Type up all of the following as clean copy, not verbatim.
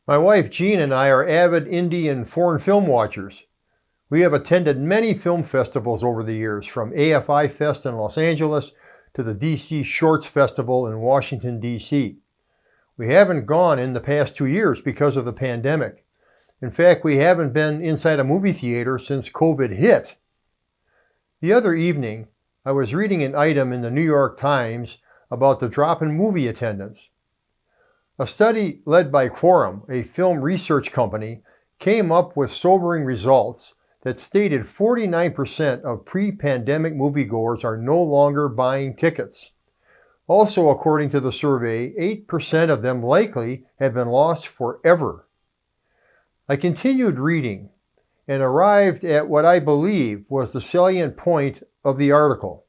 My wife Jean and I are avid indie and foreign film watchers. We have attended many film festivals over the years, from AFI-Fest in Los Angeles to the DC Shorts Festival in Washington, D.C. We haven't gone in the past 2 years because of the pandemic. In fact, we haven't been inside a movie theater since COVID hit. The other evening, I was reading an item in the New York Times about the drop in movie attendance. A study led by Quorum, a film research company, came up with sobering results that stated 49% of pre-pandemic moviegoers are no longer buying tickets. Also, according to the survey, 8% of them likely have been lost forever. I continued reading and arrived at what I believe was the salient point of the article.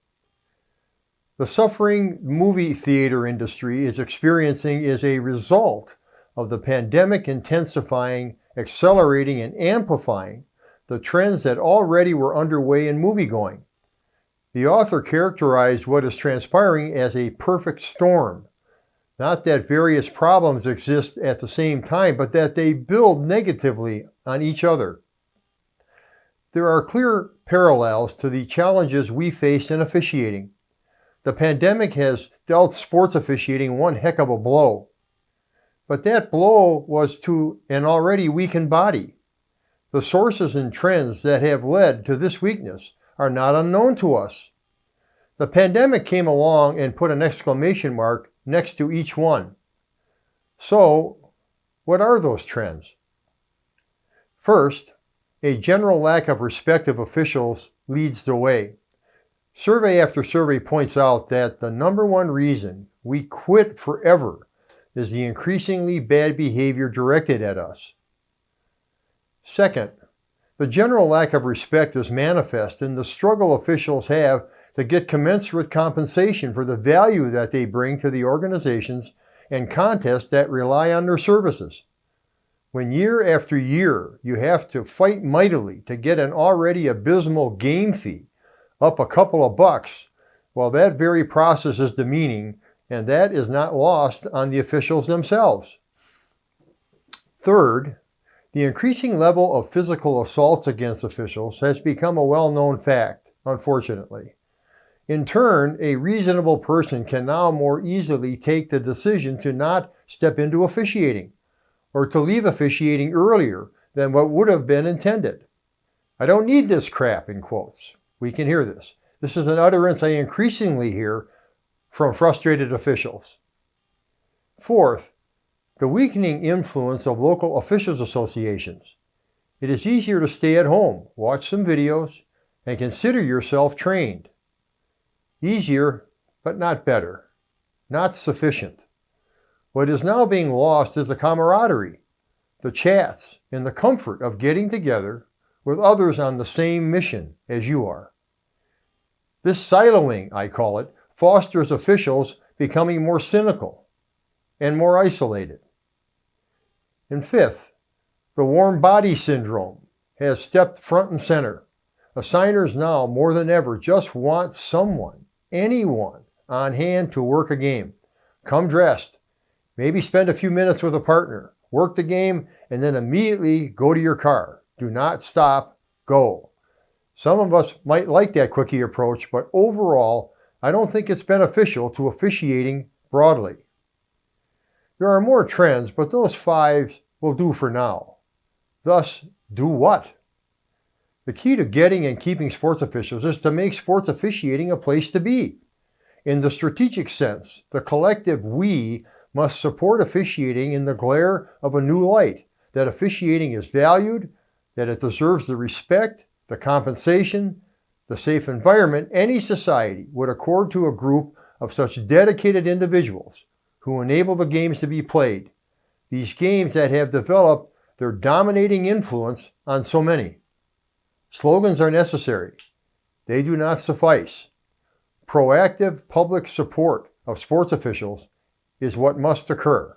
The suffering movie theater industry is experiencing is a result of the pandemic intensifying, accelerating, and amplifying the trends that already were underway in moviegoing. The author characterized what is transpiring as a perfect storm. Not that various problems exist at the same time, but that they build negatively on each other. There are clear parallels to the challenges we face in officiating. The pandemic has dealt sports officiating one heck of a blow. But that blow was to an already weakened body. The sources and trends that have led to this weakness are not unknown to us. The pandemic came along and put an exclamation mark next to each one. So, what are those trends? First, a general lack of respect of officials leads the way. Survey after survey points out that the number one reason we quit forever is the increasingly bad behavior directed at us. Second, the general lack of respect is manifest in the struggle officials have to get commensurate compensation for the value that they bring to the organizations and contests that rely on their services. When year after year you have to fight mightily to get an already abysmal game fee up a couple of bucks, well, that very process is demeaning, and that is not lost on the officials themselves. Third, the increasing level of physical assaults against officials has become a well-known fact, unfortunately. In turn, a reasonable person can now more easily take the decision to not step into officiating, or to leave officiating earlier than what would have been intended. I don't need this crap, in quotes. We can hear this. This is an utterance I increasingly hear from frustrated officials. Fourth, the weakening influence of local officials associations. It is easier to stay at home, watch some videos, and consider yourself trained. Easier, but not better. Not sufficient. What is now being lost is the camaraderie, the chats, and the comfort of getting together with others on the same mission as you are. This siloing, I call it, fosters officials becoming more cynical and more isolated. And fifth, the warm body syndrome has stepped front and center. Assigners now, more than ever, just want someone, anyone, on hand to work a game. Come dressed. Maybe spend a few minutes with a partner. Work the game, and then immediately go to your car. Do not stop. Go. Some of us might like that quickie approach, but overall, I don't think it's beneficial to officiating broadly. There are more trends, but those 5 will do for now. Thus, do what? The key to getting and keeping sports officials is to make sports officiating a place to be. In the strategic sense, the collective we must support officiating in the glare of a new light, that officiating is valued, that it deserves the respect, the compensation, the safe environment any society would accord to a group of such dedicated individuals who enable the games to be played, these games that have developed their dominating influence on so many. Slogans are necessary. They do not suffice. Proactive public support of sports officials is what must occur.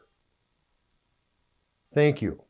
Thank you.